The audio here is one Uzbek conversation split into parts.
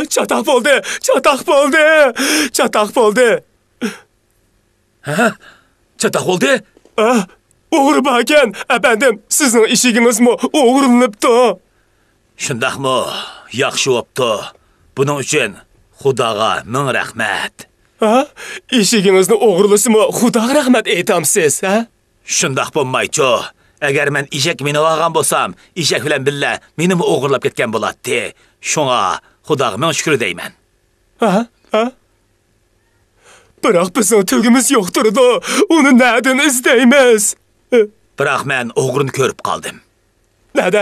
Çatak bo'ldi. Çatak bo'ldi. Ha? Çatak oldu? O'g'ri bor ekan. Efendim, sizning ishigingizmi o'g'irlanibdi? Shundaqmi? Yaxshi bo'pti. Buning uchun Xudoga ming rahmat. Eshigingizni o'g'irlasimi Xudoga rahmat aytamsiz, ha? Shundaq bo'lmaychi. Agar men eshak minib olgan bo'lsam, eshak bilan billa meni o'g'irlab ketgan bo'ladi. Shunga Xudoga ming shukr deyman. Biroq bizning tugimiz yo'qtirdi. Uni nereden izlaymiz? Biroq men o'g'rini ko'rib qoldim. Nada?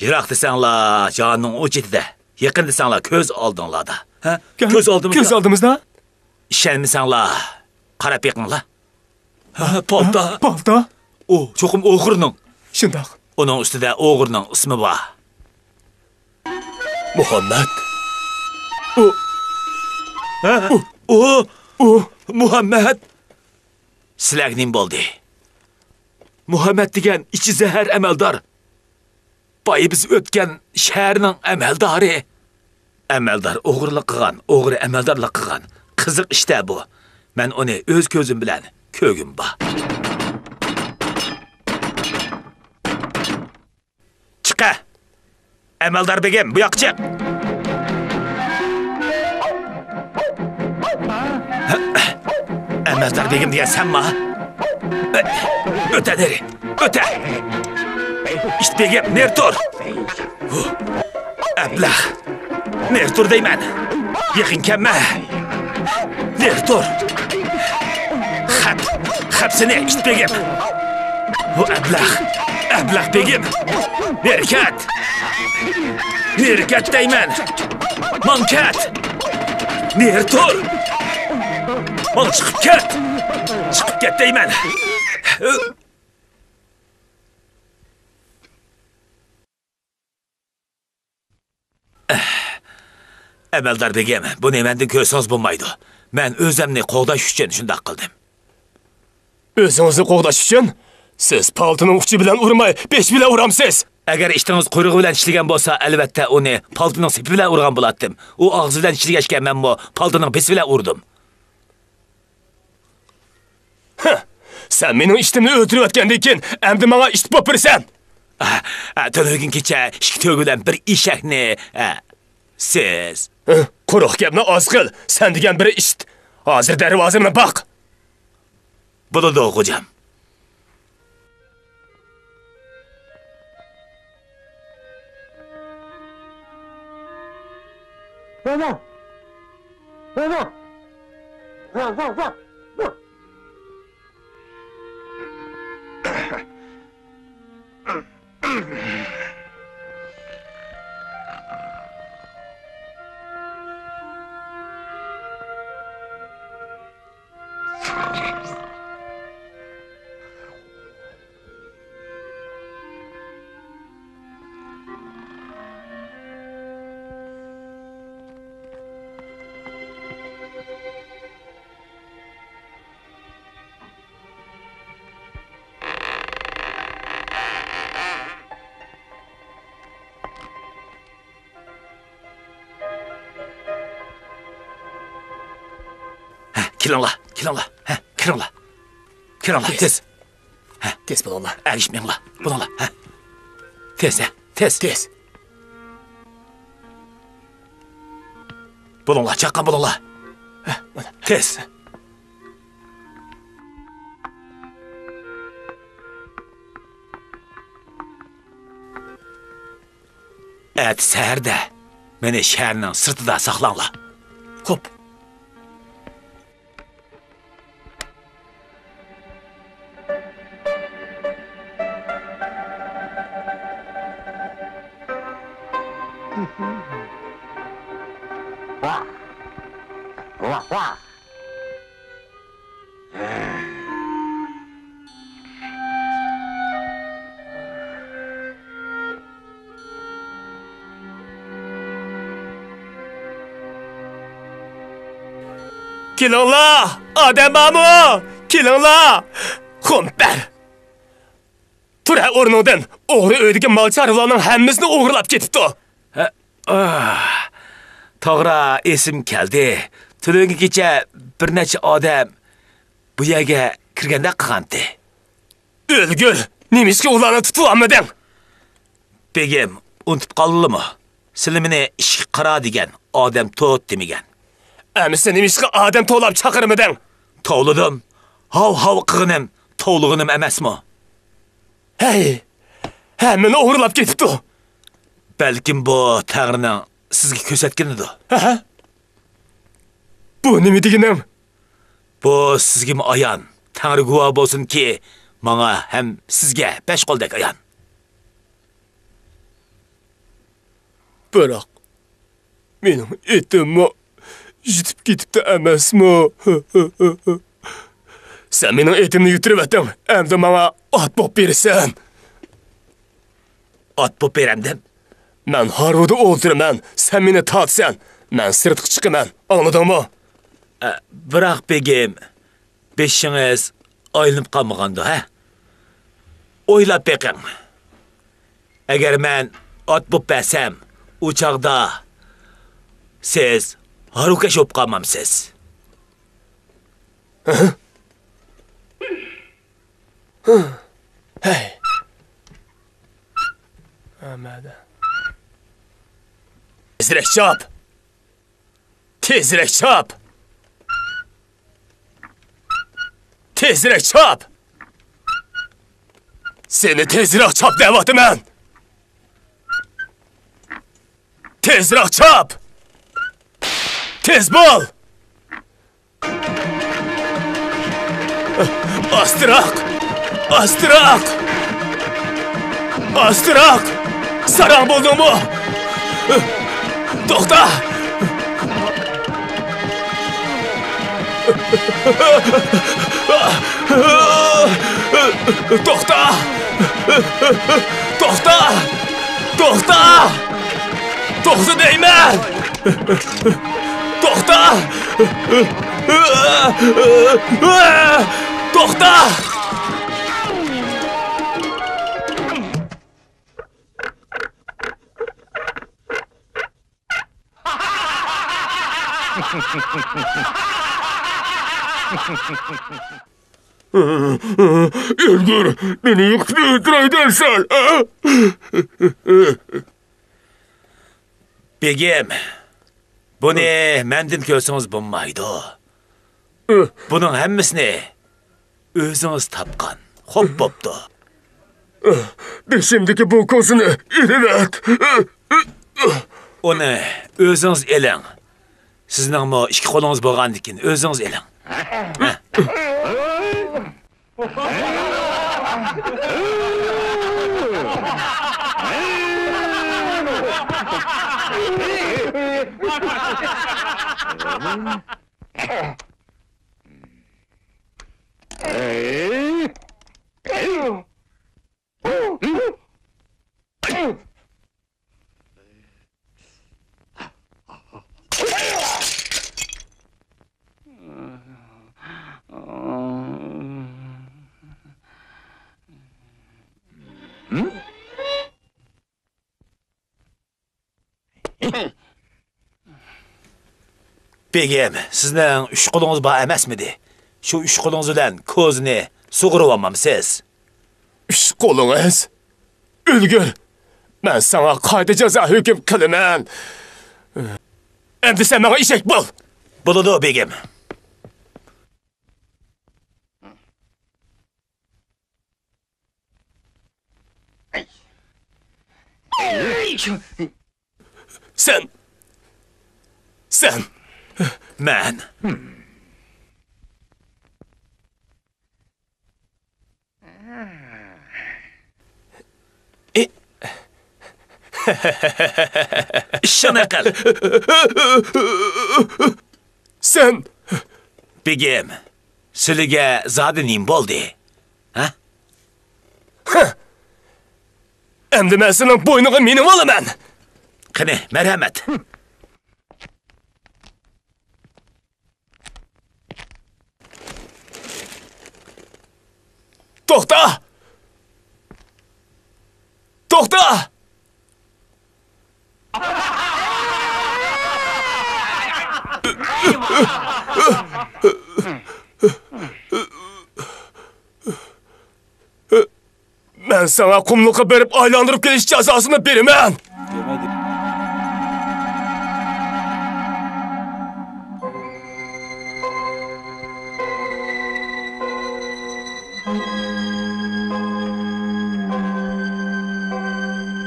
Yiroq desanglar, joning o'chitida. Yaqin desanglar, ko'z oldinglarda. Ko'z oldimizda. Ko'z oldimizda? Ishonmasanglar, qarab yiqinglar. Palta? O, cho'qim o'g'rining. Shundoq. Uning ustida o'g'rining ismi bor. Muhammad. Muhammad. Sizlarning bo'ldi. Muhammad degan ichi zahar amaldor. Boyi biz o'tgan shaharning amaldori. Amaldor o'g'irlik qilgan, o'g'ri amaldorlik qilgan. Qiziq ishda bu. Men uni o'z ko'zim bilan ko'rgim bor. Chiqa. Amaldor begim, bu yoqqa chiq. Amaldor begim degan senmi? O'ta neri. O'ta. İşte begim, ner tur. Ablah. Ner tur deyman. Yaqin kelma. Ner tur. Hapsini işte begim. Bu ablah. Ablah begim. Nerkat. Nerkat deyman. Mankat. Ner tur. Mana chiqib ket. Chiqib ket deyman. Amaldor begim, buni mendan ko'rsangiz bo'lmaydi. Men o'zimni qo'g'dash uchun shunday qildim. O'zingizni qo'g'dash uchun? Siz paltining uchi bilan urmay, besh bilan uramsiz. Agar ishtingiz quyrug'i bilan ishlagan bo'lsa, albatta uni paltining sepi bilan urgan bo'lardim. U og'zi bilan ishlagachgan men bu paltining besi bilan urdim. Sen mening ishtimni o'tirayotgandan keyin endi menga ish bo'pirsan. To'g'ri kecha ishki to'g'idan bir eshakni siz quruq gapni oz qil. Sen degan biri ish. Hozir darvozamni boq. Bo'ladi xo'jam. Va. Kiringlar. Tez. Tez bo'linglar. Erishmanglar. Bo'linglar. Tez. Bo'linglar, chaqqan bo'linglar. Tez. Ət səhərdə məni şəhərinin sırtıda saxlanla. Xo'p. Kelinglar, odam bormi? Kelinglar. Xumpar. Tura o'rnidan o'g'ri uydagi mol chorvalarning hammasini o'g'irlab ketibdi. To'g'ri, esim keldi. Tungi kecha bir necha odam bu yerga kirganda qilgandi. O'lgur, nimishga ularni tutib olmading? Begim, unutib qoldingmi? Sizlarni ishga qara degan odam to't demagan. Amisa nimishga odam to'lab chaqirmading? Tovladim. Hav qilganim, tovlug'inim emasmi? Hey, hammani o'g'irlab ketibdi. Balkim bu Tangrining sizga ko'rsatganidir. Ha? Bu nima deganim? Bu sizga ayon. Tangri guvoh bo'lsinki, menga ham sizga besh qo'ldek ayon. Biroq mening etimmi yitib ketibdi emasmi? Sen mening etimni yutiribsan. Endi menga ot bo'p bersan. Ot bo'p beramdim. Men Harvudda o'ldiraman, sen meni tortsan, men sirtqa chiqaman. Anladingmi? Biroq begim, beshingiz aylanib qolmaganda, ha? O'ylab beqing. Agar men ot bo'p bersam, u chaqda siz harukash bo'lib qolmamsiz. Hey. Amada. Tezrek chop. Tezrek chop. Tezrek chop. Seni tezroq chop deyapman. Tezroq chop. Tez bo'l. Astroq. Astroq. Astroq. Sarang bo'ldingmi? To'xta. To'xta. To'xta. To'xta. To'xta deyman. To'xta. To'xta. O'lgur, meni yiqitib o'tiraydansan. Begim, buni mendan ko'rsangiz bo'lmaydi. Buning hammasini o'zingiz topgan. Xo'p bo'pti. Beshimdagi bu ko'zini ilivat. Uni o'zingiz eling. Sizningmi ikki qo'lingiz bo'lgandikin o'zingiz eling. Begim, sizning 3 qo'lingiz bor emasmidi? Shu 3 qo'lingiz bilan ko'zni sug'urib olmamsiz. 3 qo'lingiz? O'lgur. Men sana qayta jazo hukm qilaman. Endi sen menga eshak bo'l. Bo'ladi, begim. Sen. Mən. Şuna qal. Sen. Begim, sizga zodi nim bo'ldi? Ha? Endi men sening boynuga minib olaman. Qani, marhamat. To'xta! To'xta! Ben sana kumluğa berip aylandırıp geliş cezasını berimen.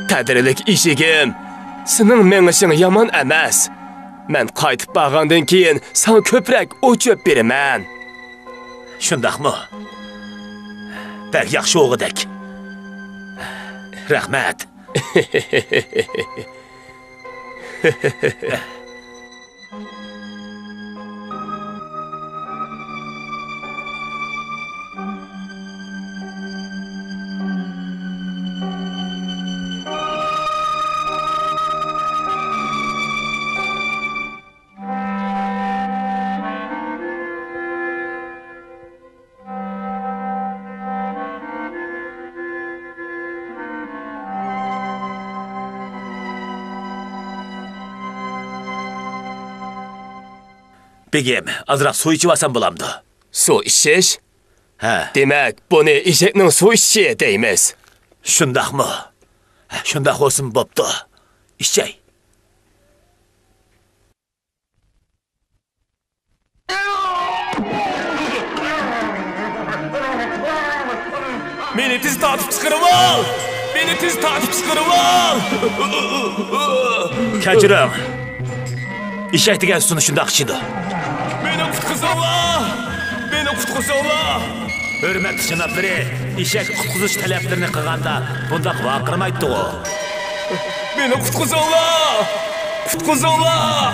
Kadrilik işigim, senin menişin yaman emas. Men qaytib bağandan keyin sana köprək o'chib berimen. Shundaqmi? Bək yaxşı o'g'idek. Rahmat. Begim, azroq suv ichib olsam bo'lamdi. Suv ichish? Ha. Demak, buni eshakning suv ichishi deymiz. Shundaqmi? Shundaq bo'lsin bo'pti. Ichay. Meni tez tortib chiqarib ol! Meni tez tortib chiqarib ol! Kechiring. Eshak degan suvni shundoq ichidi. Meni qutqizinglar! Meni qutqizinglar! Hurmatli janoblari, eshak qutqizish talablarini qilganda bundoq vaqirmaydi-ku. Meni qutqizinglar! Qutqizinglar!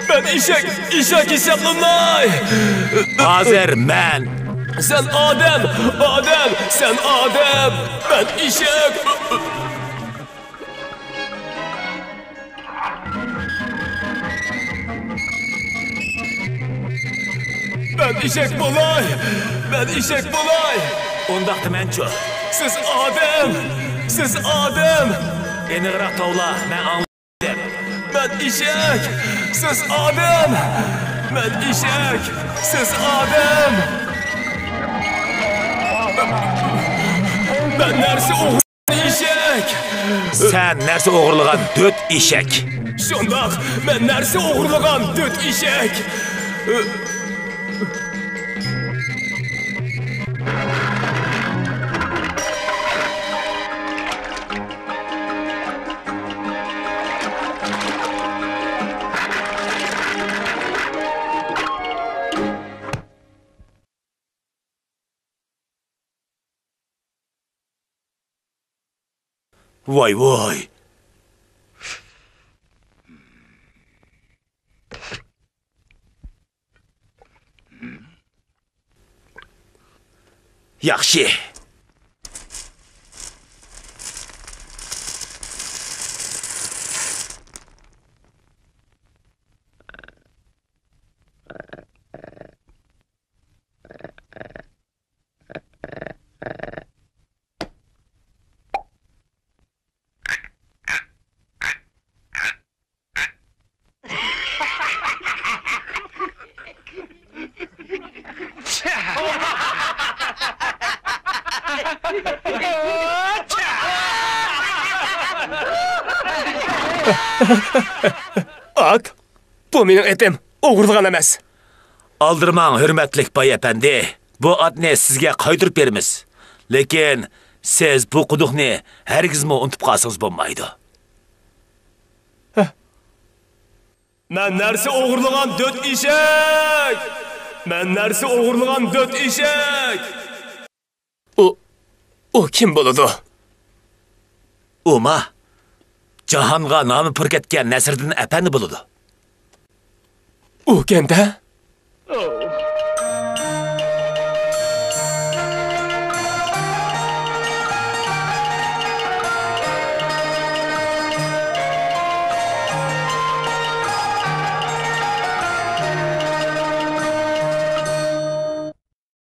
Ben eshak hisoblanmay! Hozir men Sen odam, sen odam! Ben eshak! Ben eshak bo'lay! Ben eshak bo'lay! undaqda menchu. Siz odam! Eniqroq tovla, men anladim. Ben eshak! Siz odam! Ben eshak! Siz odam! Ben narsa o'g'irlagan eshak! Sen narsa o'g'irlagan 4 eshak. Shundoq, men narsa o'g'irlagan 4 eshak! Voy voy. Yaxshi. Ak, bu mening etim, o'g'irlagan emas. Aldırmang hürmetlik bay efendi. Bu atni sizga qaytirib beramiz. Lekin siz bu quduqni hargizmi unutib qolsangiz bo'lmaydi. Men nersi oğurlagan 4 eşek! Men nersi oğurlagan 4 eşek! O kim boludu? Uma, Cahanğa namı pır ketken Nəsirdin Əpəndi buludu. O kende?